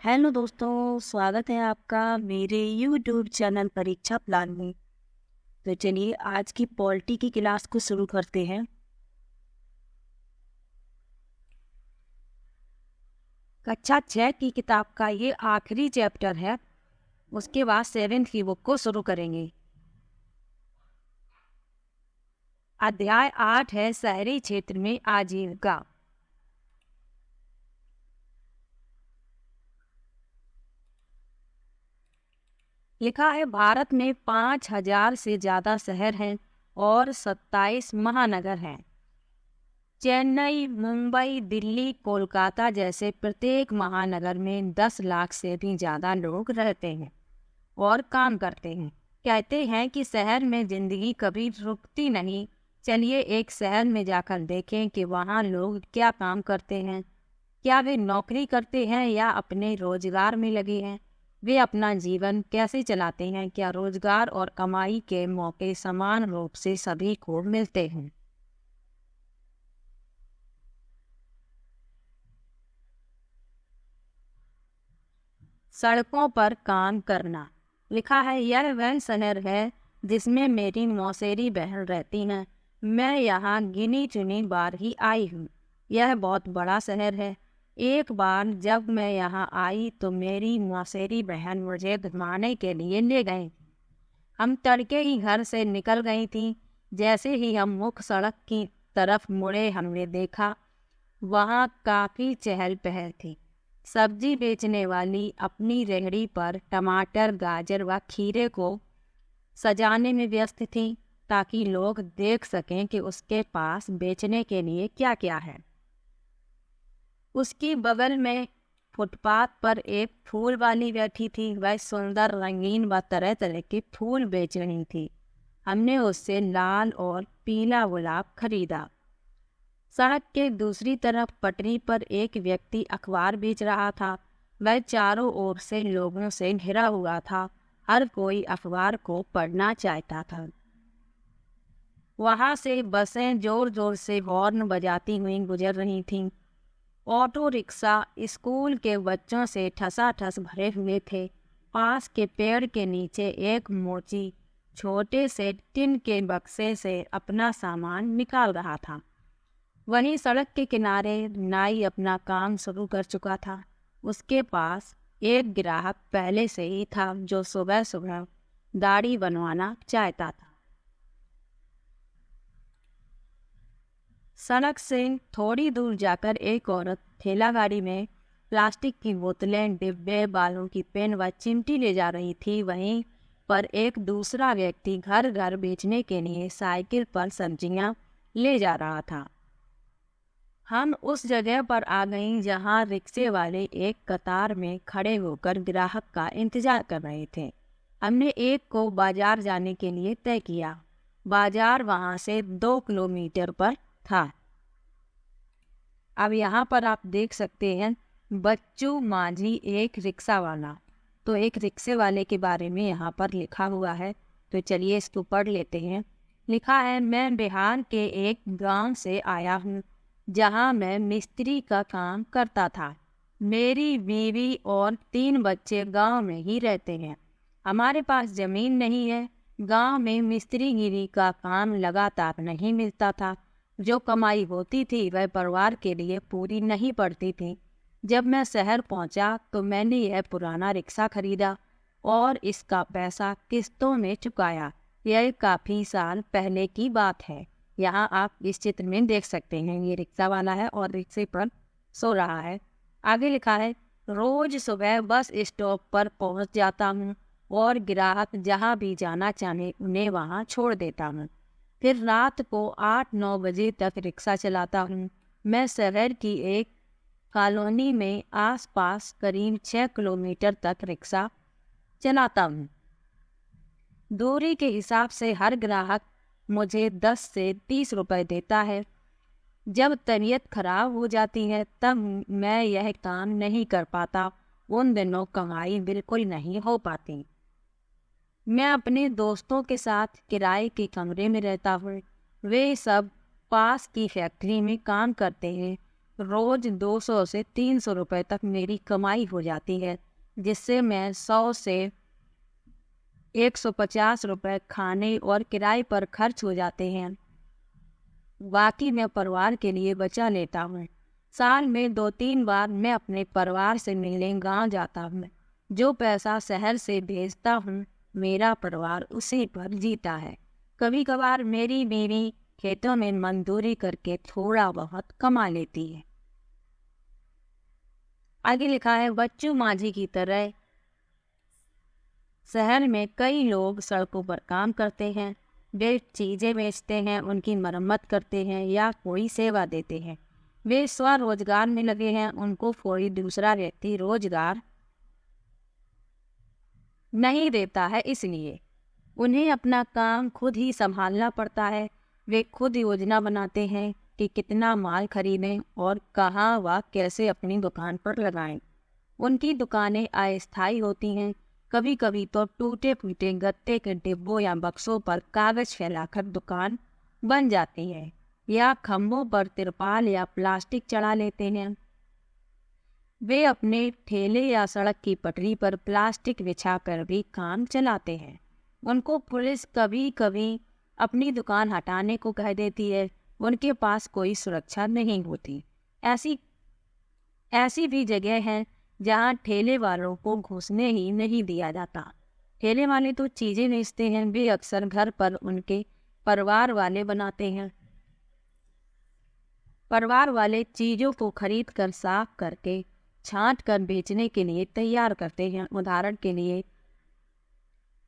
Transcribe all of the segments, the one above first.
Hello दोस्तों, स्वागत है आपका मेरे यूट्यूब चैनल परीक्षा प्लान में। तो चलिए आज की पॉलिटी की क्लास को शुरू करते हैं। कक्षा 6 की किताब का ये आखिरी चैप्टर है। उसके बाद 7th की बुक को शुरू करेंगे। अध्याय 8 है शहरी क्षेत्र में आजीविका। लिखा है भारत में 5,000 से ज़्यादा शहर हैं और 27 महानगर हैं। चेन्नई, मुंबई, दिल्ली, कोलकाता जैसे प्रत्येक महानगर में 10 लाख से भी ज़्यादा लोग रहते हैं और काम करते हैं। कहते हैं कि शहर में ज़िंदगी कभी रुकती नहीं। चलिए एक शहर में जाकर देखें कि वहाँ लोग क्या काम करते हैं। क्या वे नौकरी करते हैं या अपने रोजगार में लगे हैं? वे अपना जीवन कैसे चलाते हैं? क्या रोजगार और कमाई के मौके समान रूप से सभी को मिलते हैं? सड़कों पर काम करना। लिखा है यह वह शहर है जिसमें मेरी मौसेरी बहन रहती हैं। मैं यहाँ गिनी चुनी बार ही आई हूँ। यह बहुत बड़ा शहर है। एक बार जब मैं यहाँ आई तो मेरी मौसेरी बहन मुझे घुमाने के लिए ले गई। हम तड़के ही घर से निकल गई थी। जैसे ही हम मुख्य सड़क की तरफ मुड़े हमने देखा वहाँ काफ़ी चहल पहल थी। सब्जी बेचने वाली अपनी रेहड़ी पर टमाटर, गाजर व खीरे को सजाने में व्यस्त थी ताकि लोग देख सकें कि उसके पास बेचने के लिए क्या क्या है। उसकी बगल में फुटपाथ पर एक फूल वाली बैठी थी। वह सुंदर, रंगीन व तरह तरह के फूल बेच रही थी। हमने उससे लाल और पीला गुलाब खरीदा। सड़क के दूसरी तरफ पटरी पर एक व्यक्ति अखबार बेच रहा था। वह चारों ओर से लोगों से घिरा हुआ था। हर कोई अखबार को पढ़ना चाहता था। वहां से बसें जोर जोर से हॉर्न बजाती हुई गुजर रही थीं। ऑटो रिक्शा स्कूल के बच्चों से ठसाठस भरे हुए थे। पास के पेड़ के नीचे एक मोची छोटे से टिन के बक्से से अपना सामान निकाल रहा था। वहीं सड़क के किनारे नाई अपना काम शुरू कर चुका था। उसके पास एक ग्राहक पहले से ही था जो सुबह सुबह दाढ़ी बनवाना चाहता था। सड़क से थोड़ी दूर जाकर एक औरत ठेला गाड़ी में प्लास्टिक की बोतलें, डिब्बे, बालों की पेन व चिमटी ले जा रही थी। वहीं पर एक दूसरा व्यक्ति घर घर बेचने के लिए साइकिल पर सब्जियां ले जा रहा था। हम उस जगह पर आ गईं जहां रिक्शे वाले एक कतार में खड़े होकर ग्राहक का इंतजार कर रहे थे। हमने एक को बाजार जाने के लिए तय किया। बाजार वहां से 2 किलोमीटर पर था। अब यहाँ पर आप देख सकते हैं बच्चू माझी एक रिक्शा वाला। तो एक रिक्शे वाले के बारे में यहाँ पर लिखा हुआ है। तो चलिए इसको पढ़ लेते हैं। लिखा है मैं बिहार के एक गांव से आया हूँ जहाँ मैं मिस्त्री का काम करता था। मेरी बीवी और 3 बच्चे गांव में ही रहते हैं। हमारे पास ज़मीन नहीं है। गांव में मिस्त्रीगिरी का काम लगातार नहीं मिलता था। जो कमाई होती थी वह परिवार के लिए पूरी नहीं पड़ती थी। जब मैं शहर पहुंचा तो मैंने यह पुराना रिक्शा खरीदा और इसका पैसा किस्तों में चुकाया। यह काफ़ी साल पहले की बात है। यहाँ आप इस चित्र में देख सकते हैं ये रिक्शा वाला है और रिक्शे पर सो रहा है। आगे लिखा है रोज सुबह बस स्टॉप पर पहुँच जाता हूँ और ग्राहक जहाँ भी जाना चाहे उन्हें वहाँ छोड़ देता हूँ। फिर रात को 8-9 बजे तक रिक्शा चलाता हूँ। मैं शहर की एक कॉलोनी में आसपास करीब 6 किलोमीटर तक रिक्शा चलाता हूँ। दूरी के हिसाब से हर ग्राहक मुझे 10 से 30 रुपए देता है। जब तबीयत खराब हो जाती है तब मैं यह काम नहीं कर पाता। उन दिनों कमाई बिल्कुल नहीं हो पाती। मैं अपने दोस्तों के साथ किराए के कमरे में रहता हूँ। वे सब पास की फैक्ट्री में काम करते हैं। रोज 200 से 300 रुपए तक मेरी कमाई हो जाती है, जिससे मैं 100 से 150 रुपए खाने और किराए पर खर्च हो जाते हैं। बाकी मैं परिवार के लिए बचा लेता हूँ। साल में 2-3 बार मैं अपने परिवार से मिलने गांव जाता हूँ। जो पैसा शहर से भेजता हूँ, मेरा परिवार उसी पर जीता है। कभी कभार मेरी बीवी खेतों में मजदूरी करके थोड़ा बहुत कमा लेती है। आगे लिखा है, बच्चू माझी की तरह शहर में कई लोग सड़कों पर काम करते हैं। वे चीज़ें बेचते हैं, उनकी मरम्मत करते हैं या कोई सेवा देते हैं। वे स्वरोजगार में लगे हैं। उनको कोई दूसरा व्यक्ति रोजगार नहीं देता है, इसलिए उन्हें अपना काम खुद ही संभालना पड़ता है। वे खुद योजना बनाते हैं कि कितना माल खरीदें और कहाँ व कैसे अपनी दुकान पर लगाएं। उनकी दुकानें अस्थायी होती हैं। कभी कभी तो टूटे फूटे गत्ते के डिब्बों या बक्सों पर कागज फैलाकर दुकान बन जाती है, या खम्भों पर तिरपाल या प्लास्टिक चढ़ा लेते हैं। वे अपने ठेले या सड़क की पटरी पर प्लास्टिक बिछाकर भी काम चलाते हैं। उनको पुलिस कभी कभी अपनी दुकान हटाने को कह देती है। उनके पास कोई सुरक्षा नहीं होती। ऐसी भी जगह है जहाँ ठेले वालों को घुसने ही नहीं दिया जाता। ठेले वाले तो चीज़ें बेचते हैं, वे अक्सर घर पर उनके परिवार वाले बनाते हैं। परिवार वाले चीज़ों को खरीद कर साफ करके छांट कर बेचने के लिए तैयार करते हैं। उदाहरण के लिए,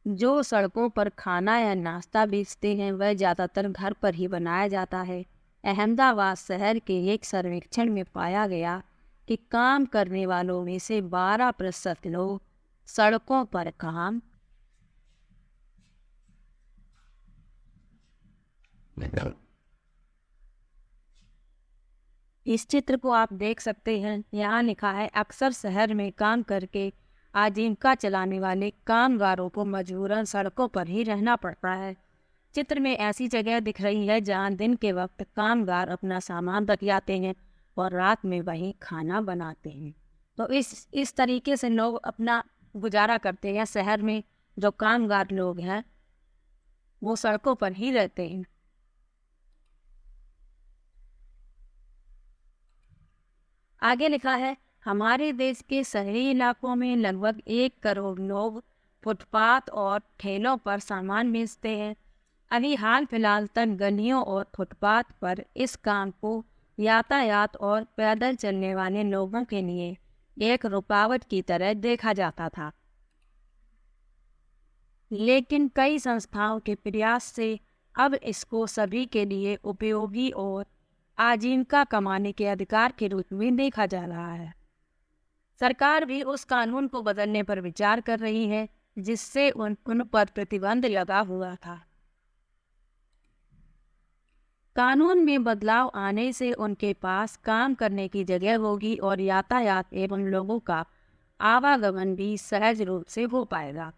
जो सड़कों पर खाना या नाश्ता बेचते हैं वह ज़्यादातर घर पर ही बनाया जाता है। अहमदाबाद शहर के एक सर्वेक्षण में पाया गया कि काम करने वालों में से 12% लोग सड़कों पर काम इस चित्र को आप देख सकते हैं। यहाँ लिखा है, अक्सर शहर में काम करके आजीविका चलाने वाले कामगारों को मजबूरन सड़कों पर ही रहना पड़ता है। चित्र में ऐसी जगह दिख रही है जहाँ दिन के वक्त कामगार अपना सामान रख जाते हैं और रात में वहीं खाना बनाते हैं। तो इस तरीके से लोग अपना गुजारा करते हैं। शहर में जो कामगार लोग हैं वो सड़कों पर ही रहते हैं। आगे लिखा है, हमारे देश के शहरी इलाकों में लगभग 1 करोड़ लोग फुटपाथ और ठेलों पर सामान बेचते हैं। अभी हाल फिलहाल तक गलियों और फुटपाथ पर इस काम को यातायात और पैदल चलने वाले लोगों के लिए एक रुकावट की तरह देखा जाता था, लेकिन कई संस्थाओं के प्रयास से अब इसको सभी के लिए उपयोगी और आजीविका कमाने के अधिकार के रूप में देखा जा रहा है। सरकार भी उस कानून को बदलने पर विचार कर रही है जिससे उन पर प्रतिबंध लगा हुआ था। कानून में बदलाव आने से उनके पास काम करने की जगह होगी और यातायात एवं लोगों का आवागमन भी सहज रूप से हो पाएगा।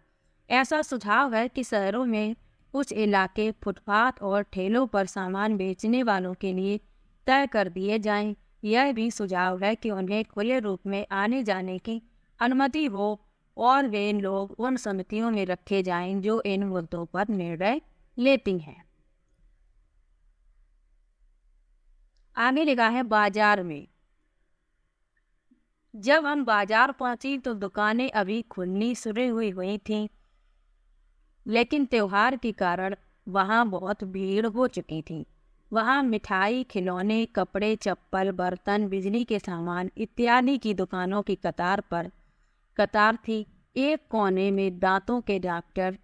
ऐसा सुझाव है कि शहरों में कुछ इलाके फुटपाथ और ठेलों पर सामान बेचने वालों के लिए तय कर दिए जाएं। यह भी सुझाव है कि उन्हें खुले रूप में आने जाने की अनुमति हो और वे लोग उन समितियों में रखे जाएं जो इन मुद्दों पर निर्णय लेती हैं। आगे लिखा है, बाजार में। जब हम बाजार पहुंची तो दुकानें अभी खुलनी शुरू हुई थीं, लेकिन त्योहार के कारण वहां बहुत भीड़ हो चुकी थी। वहां मिठाई, खिलौने, कपड़े, चप्पल, बर्तन, बिजली के सामान इत्यादि की दुकानों की कतार थी। एक कोने में दांतों के डॉक्टर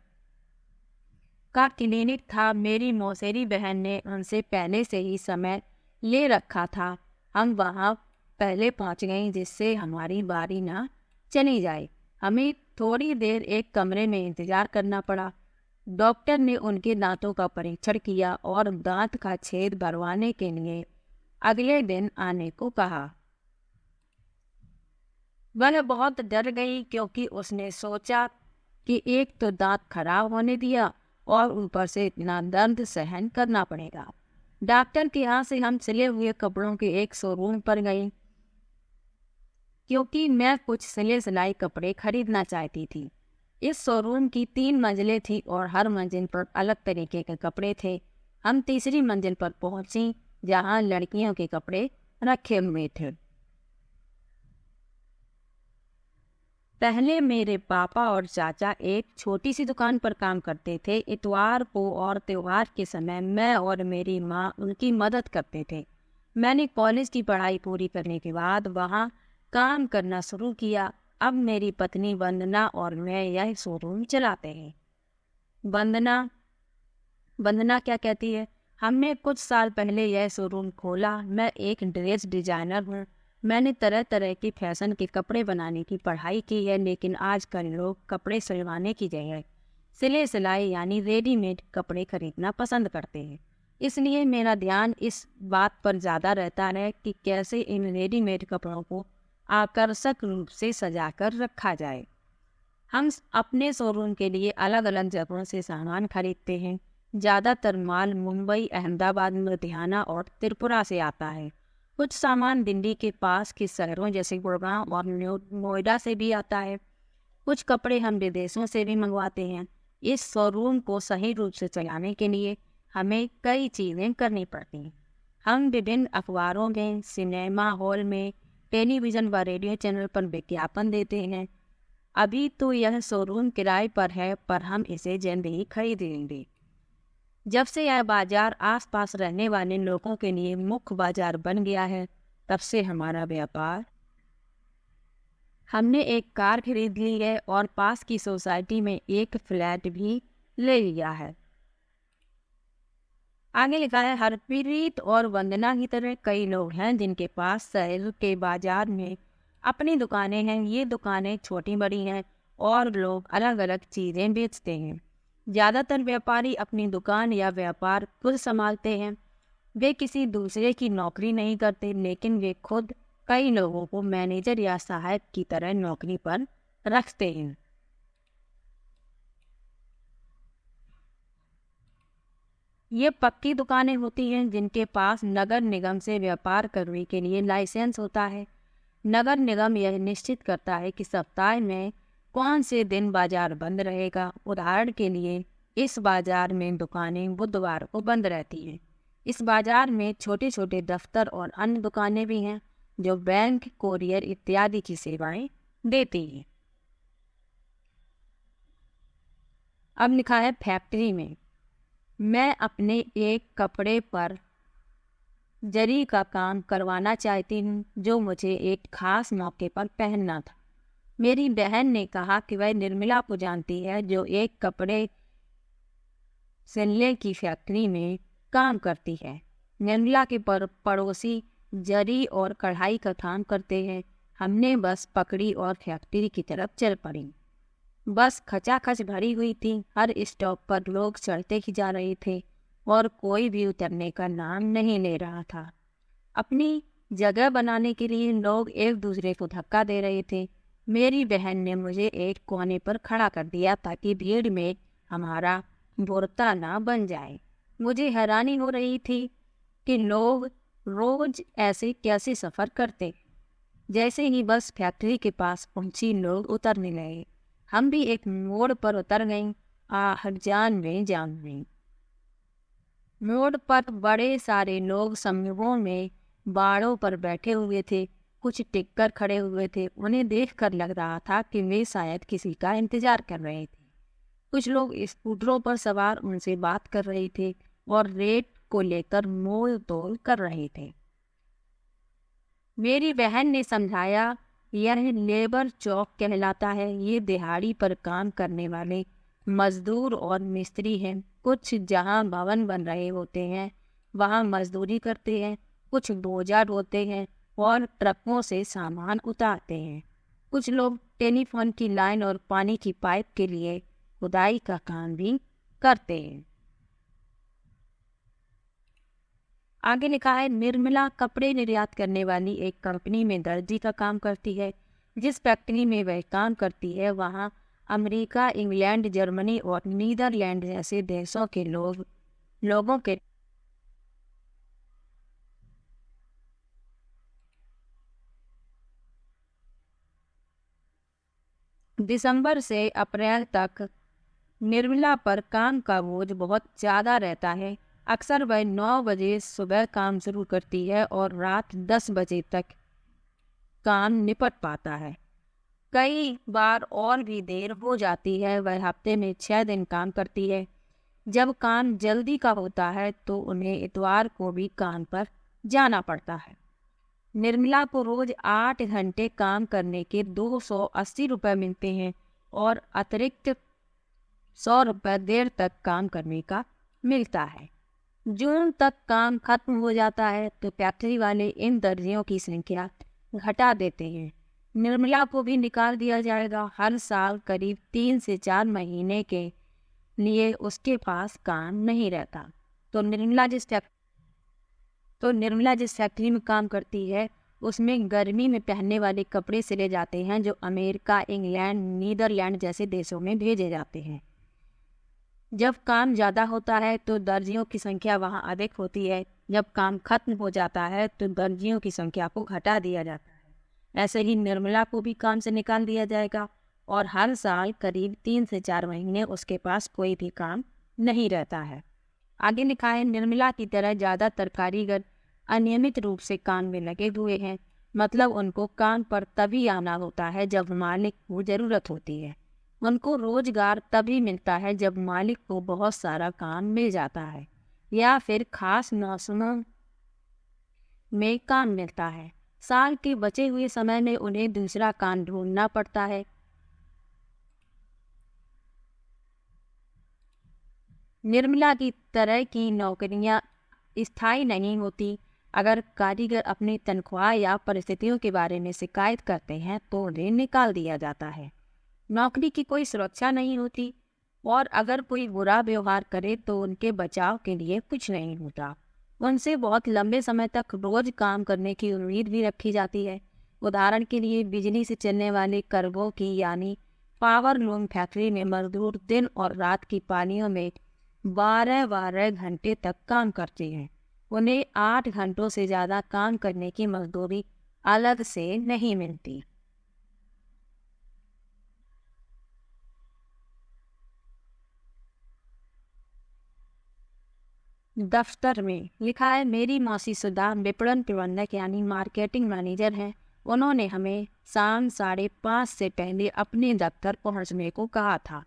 का क्लिनिक था। मेरी मौसेरी बहन ने उनसे पहले से ही समय ले रखा था। हम वहां पहले पहुंच गए जिससे हमारी बारी ना चली जाए। हमें थोड़ी देर एक कमरे में इंतजार करना पड़ा। डॉक्टर ने उनके दांतों का परीक्षण किया और दांत का छेद भरवाने के लिए अगले दिन आने को कहा। वह बहुत डर गई क्योंकि उसने सोचा कि एक तो दांत खराब होने दिया और ऊपर से इतना दर्द सहन करना पड़ेगा। डॉक्टर के यहाँ से हम सिले हुए कपड़ों के एक शोरूम पर गए, क्योंकि मैं कुछ सिले सिलाई कपड़े खरीदना चाहती थी। इस शोरूम की 3 मंजिलें थी और हर मंजिल पर अलग तरीके के कपड़े थे। हम तीसरी मंजिल पर पहुंची, जहां लड़कियों के कपड़े रखे हुए थे। पहले मेरे पापा और चाचा एक छोटी सी दुकान पर काम करते थे। इतवार को और त्योहार के समय मैं और मेरी माँ उनकी मदद करते थे। मैंने कॉलेज की पढ़ाई पूरी करने के बाद वहाँ काम करना शुरू किया। अब मेरी पत्नी वंदना और मैं यह शोरूम चलाते हैं। वंदना वंदना क्या कहती है? हमने कुछ साल पहले यह शोरूम खोला। मैं एक ड्रेस डिजाइनर हूँ। मैंने तरह तरह की फैशन के कपड़े बनाने की पढ़ाई की है, लेकिन आजकल लोग कपड़े सिलवाने की जगह सिले सिलाई यानी रेडीमेड कपड़े खरीदना पसंद करते हैं। इसलिए मेरा ध्यान इस बात पर ज़्यादा रहता है कि कैसे इन रेडीमेड कपड़ों को आकर्षक रूप से सजाकर रखा जाए। हम अपने शोरूम के लिए अलग अलग जगहों से सामान खरीदते हैं। ज़्यादातर माल मुंबई, अहमदाबाद, लुधियाना और त्रिपुरा से आता है। कुछ सामान दिल्ली के पास के शहरों जैसे गुड़गांव और नोएडा से भी आता है। कुछ कपड़े हम विदेशों से भी मंगवाते हैं। इस शोरूम को सही रूप से चलाने के लिए हमें कई चीज़ें करनी पड़ती हैं। हम विभिन्न अखबारों में, सिनेमा हॉल में, टेलीविज़न व रेडियो चैनल पर विज्ञापन देते हैं। अभी तो यह शोरूम किराए पर है, पर हम इसे जल्द ही खरीद लेंगे। जब से यह बाजार आसपास रहने वाले लोगों के लिए मुख्य बाजार बन गया है, तब से हमारा व्यापार। हमने एक कार खरीद ली है और पास की सोसाइटी में एक फ्लैट भी ले लिया है। आगे लिखा है, हरप्रीत और वंदना की तरह कई लोग हैं जिनके पास शहर के बाजार में अपनी दुकानें हैं। ये दुकानें छोटी बड़ी हैं और लोग अलग अलग चीज़ें बेचते हैं। ज़्यादातर व्यापारी अपनी दुकान या व्यापार खुद संभालते हैं। वे किसी दूसरे की नौकरी नहीं करते, लेकिन वे खुद कई लोगों को मैनेजर या सहायक की तरह नौकरी पर रखते हैं। ये पक्की दुकानें होती हैं जिनके पास नगर निगम से व्यापार करने के लिए लाइसेंस होता है। नगर निगम यह निश्चित करता है कि सप्ताह में कौन से दिन बाजार बंद रहेगा। उदाहरण के लिए इस बाजार में दुकानें बुधवार को बंद रहती हैं। इस बाजार में छोटे छोटे दफ्तर और अन्य दुकानें भी हैं जो बैंक, कोरियर इत्यादि की सेवाएं देती हैं। अब लिखा है, फैक्ट्री में मैं अपने एक कपड़े पर जरी का काम करवाना चाहती हूँ जो मुझे एक खास मौके पर पहनना था। मेरी बहन ने कहा कि वह निर्मला को जानती है जो एक कपड़े सिलने की फैक्ट्री में काम करती है। निर्मला के पड़ोसी जरी और कढ़ाई का काम करते हैं। हमने बस पकड़ी और फैक्ट्री की तरफ चल पड़ी। बस खचाखच भरी हुई थी। हर स्टॉप पर लोग चढ़ते ही जा रहे थे और कोई भी उतरने का नाम नहीं ले रहा था। अपनी जगह बनाने के लिए लोग एक दूसरे को धक्का दे रहे थे। मेरी बहन ने मुझे एक कोने पर खड़ा कर दिया ताकि भीड़ में हमारा बोरता ना बन जाए। मुझे हैरानी हो रही थी कि लोग रोज ऐसे कैसे सफ़र करते। जैसे ही बस फैक्ट्री के पास पहुंची, लोग उतरने लगे। हम भी एक मोड़ पर उतर गईं। हर जान में जान गई। मोड़ पर बड़े सारे लोग समूहों में बाड़ों पर बैठे हुए थे। कुछ टिककर खड़े हुए थे। उन्हें देखकर लग रहा था कि वे शायद किसी का इंतजार कर रहे थे। कुछ लोग स्कूटरों पर सवार उनसे बात कर रहे थे और रेट को लेकर मोल तोल कर रहे थे। मेरी बहन ने समझाया, यह लेबर चौक कहलाता है। ये दिहाड़ी पर काम करने वाले मजदूर और मिस्त्री हैं। कुछ जहाँ भवन बन रहे होते हैं वहाँ मजदूरी करते हैं। कुछ बोझा ढोते हैं और ट्रकों से सामान उतारते हैं। कुछ लोग टेलीफोन की लाइन और पानी की पाइप के लिए खुदाई का काम भी करते हैं। आगे लिखा है, निर्मला कपड़े निर्यात करने वाली एक कंपनी में दर्जी का काम करती है। जिस फैक्ट्री में वह काम करती है वहाँ अमेरिका, इंग्लैंड, जर्मनी और नीदरलैंड जैसे देशों के लोगों के दिसंबर से अप्रैल तक निर्मला पर काम का बोझ बहुत ज़्यादा रहता है। अक्सर वह 9 बजे सुबह काम शुरू करती है और रात 10 बजे तक काम निपट पाता है। कई बार और भी देर हो जाती है। वह हफ्ते में 6 दिन काम करती है। जब काम जल्दी का होता है तो उन्हें इतवार को भी काम पर जाना पड़ता है। निर्मला को रोज 8 घंटे काम करने के 280 रुपये मिलते हैं और अतिरिक्त 100 रुपये देर तक काम करने का मिलता है। जून तक काम खत्म हो जाता है तो फैक्ट्री वाले इन दर्जियों की संख्या घटा देते हैं। निर्मला को भी निकाल दिया जाएगा। हर साल करीब 3 से 4 महीने के लिए उसके पास काम नहीं रहता। तो निर्मला जिस फैक्ट्री में काम करती है उसमें गर्मी में पहनने वाले कपड़े सिले जाते हैं जो अमेरिका, इंग्लैंड, नीदरलैंड जैसे देशों में भेजे जाते हैं। जब काम ज़्यादा होता है तो दर्जियों की संख्या वहाँ अधिक होती है। जब काम खत्म हो जाता है तो दर्जियों की संख्या को घटा दिया जाता है। ऐसे ही निर्मला को भी काम से निकाल दिया जाएगा और हर साल करीब 3 से 4 महीने उसके पास कोई भी काम नहीं रहता है। आगे लिखा है, निर्मला की तरह ज़्यादातर कारीगर अनियमित रूप से काम में लगे हुए हैं। मतलब उनको काम पर तभी आना होता है जब मालिक को ज़रूरत होती है। उनको रोजगार तभी मिलता है जब मालिक को बहुत सारा काम मिल जाता है या फिर खास मौसमों में काम मिलता है। साल के बचे हुए समय में उन्हें दूसरा काम ढूंढना पड़ता है। निर्मला की तरह की नौकरियां स्थायी नहीं होती। अगर कारीगर अपनी तनख्वाह या परिस्थितियों के बारे में शिकायत करते हैं तो उन्हें निकाल दिया जाता है। नौकरी की कोई सुरक्षा नहीं होती और अगर कोई बुरा व्यवहार करे तो उनके बचाव के लिए कुछ नहीं होता। उनसे बहुत लंबे समय तक रोज काम करने की उम्मीद भी रखी जाती है। उदाहरण के लिए बिजली से चलने वाले कर्बों की यानी पावर लूम फैक्ट्री में मजदूर दिन और रात की पालियों में 12-12 घंटे तक काम करते हैं। उन्हें 8 घंटों से ज़्यादा काम करने की मजदूरी अलग से नहीं मिलती। दफ्तर में लिखा है, मेरी मौसी सुधा विपणन प्रबंधक यानी मार्केटिंग मैनेजर हैं। उन्होंने हमें शाम 5:30 से पहले अपने दफ्तर पहुंचने को कहा था।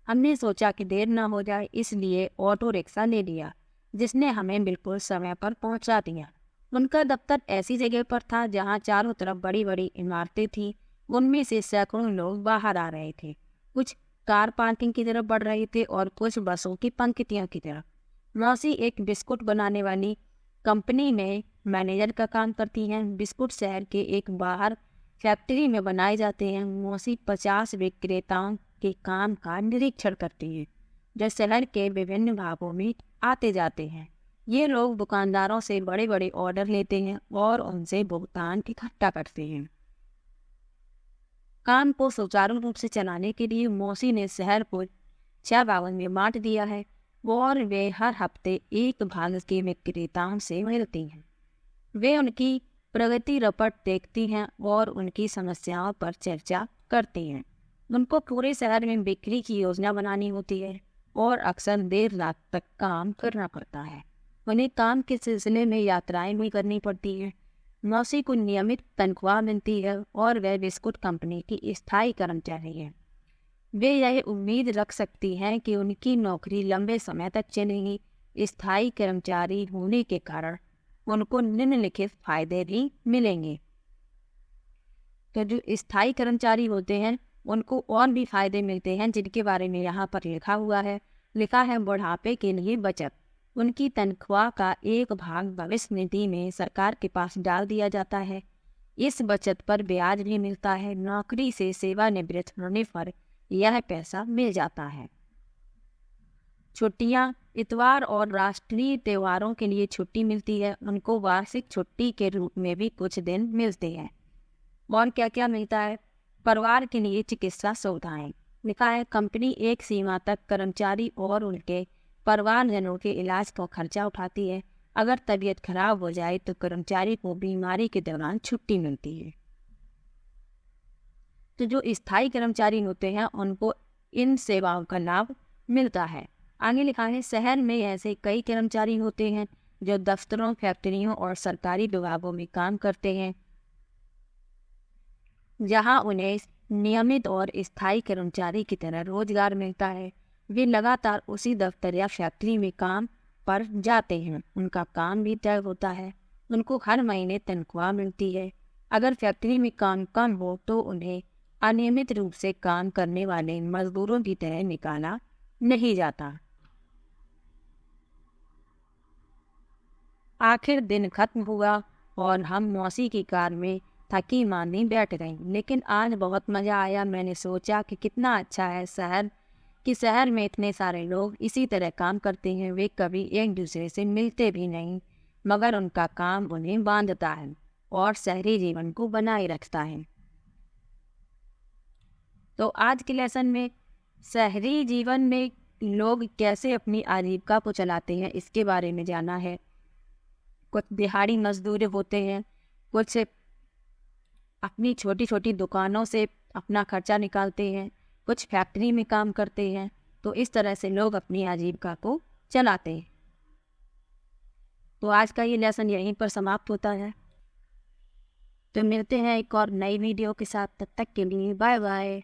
हमने सोचा कि देर न हो जाए इसलिए ऑटो रिक्शा ले लिया जिसने हमें बिल्कुल समय पर पहुंचा दिया। उनका दफ्तर ऐसी जगह पर था जहां चारों तरफ बड़ी बड़ी इमारतें थीं। उनमें से सैकड़ों लोग बाहर आ रहे थे। कुछ कार पार्किंग की तरफ बढ़ रहे थे और कुछ बसों की पंक्तियों की तरफ। मौसी एक बिस्कुट बनाने वाली कंपनी में मैनेजर का काम करती हैं। बिस्कुट शहर के एक बाहर फैक्ट्री में बनाए जाते हैं। मौसी 50 विक्रेताओं के काम का निरीक्षण करती हैं जो शहर के विभिन्न भागों में आते जाते हैं। ये लोग दुकानदारों से बड़े बड़े ऑर्डर लेते हैं और उनसे भुगतान इकट्ठा करते हैं। काम को सुचारू रूप से चलाने के लिए मौसी ने शहर को 6 भागों में बांट दिया है और वे हर हफ्ते एक भाग के विक्रेताओं से मिलती हैं। वे उनकी प्रगति रिपोर्ट देखती हैं और उनकी समस्याओं पर चर्चा करती हैं। उनको पूरे शहर में बिक्री की योजना बनानी होती है और अक्सर देर रात तक काम करना पड़ता है। उन्हें काम के सिलसिले में यात्राएं भी करनी पड़ती हैं। मौसी को नियमित तनख्वाह मिलती है और वह बिस्कुट कंपनी की स्थायी कर्मचारी है। वे यह उम्मीद रख सकती हैं कि उनकी नौकरी लंबे समय तक चलेगी। स्थायी कर्मचारी होने के कारण उनको निम्नलिखित फायदे भी मिलेंगे। तो जो स्थायी कर्मचारी होते हैं उनको और भी फायदे मिलते हैं जिनके बारे में यहाँ पर लिखा हुआ है। लिखा है, बुढ़ापे के लिए बचत। उनकी तनख्वाह का एक भाग भविष्य निधि में सरकार के पास डाल दिया जाता है। इस बचत पर ब्याज भी मिलता है। नौकरी से सेवानिवृत्त होने पर यह पैसा मिल जाता है। छुट्टियां, इतवार और राष्ट्रीय त्योहारों के लिए छुट्टी मिलती है। उनको वार्षिक छुट्टी के रूप में भी कुछ दिन मिलते हैं। और क्या क्या मिलता है? परिवार के लिए चिकित्सा सुविधाएं। लिखा है, कंपनी एक सीमा तक कर्मचारी और उनके परिवारजनों के इलाज का खर्चा उठाती है। अगर तबीयत खराब हो जाए तो कर्मचारी को बीमारी के दौरान छुट्टी मिलती है। तो जो स्थायी कर्मचारी होते हैं उनको इन सेवाओं का लाभ मिलता है। आगे लिखा है, शहर में ऐसे कई कर्मचारी होते हैं जो दफ्तरों, फैक्ट्रियों और सरकारी विभागों में काम करते हैं, जहां उन्हें नियमित और स्थायी कर्मचारी की तरह रोजगार मिलता है। वे लगातार उसी दफ्तर या फैक्ट्री में काम पर जाते हैं। उनका काम भी तय होता है, उनको हर महीने तनख्वाह मिलती है। अगर फैक्ट्री में काम कम हो तो उन्हें अनियमित रूप से काम करने वाले मजदूरों की तरह निकाला नहीं जाता। आखिर दिन खत्म हुआ और हम मौसी की कार में थकी मांदी बैठ गई, लेकिन आज बहुत मज़ा आया। मैंने सोचा कि कितना अच्छा है शहर में इतने सारे लोग इसी तरह काम करते हैं। वे कभी एक दूसरे से मिलते भी नहीं, मगर उनका काम उन्हें बांधता है और शहरी जीवन को बनाए रखता है। तो आज के लेसन में शहरी जीवन में लोग कैसे अपनी आजीविका को चलाते हैं इसके बारे में जाना है। कुछ दिहाड़ी मजदूर होते हैं, कुछ अपनी छोटी छोटी दुकानों से अपना खर्चा निकालते हैं, कुछ फैक्ट्री में काम करते हैं। तो इस तरह से लोग अपनी आजीविका को चलाते हैं। तो आज का ये लेसन यहीं पर समाप्त होता है। तो मिलते हैं एक और नई वीडियो के साथ। तब तक के लिए बाय बाय।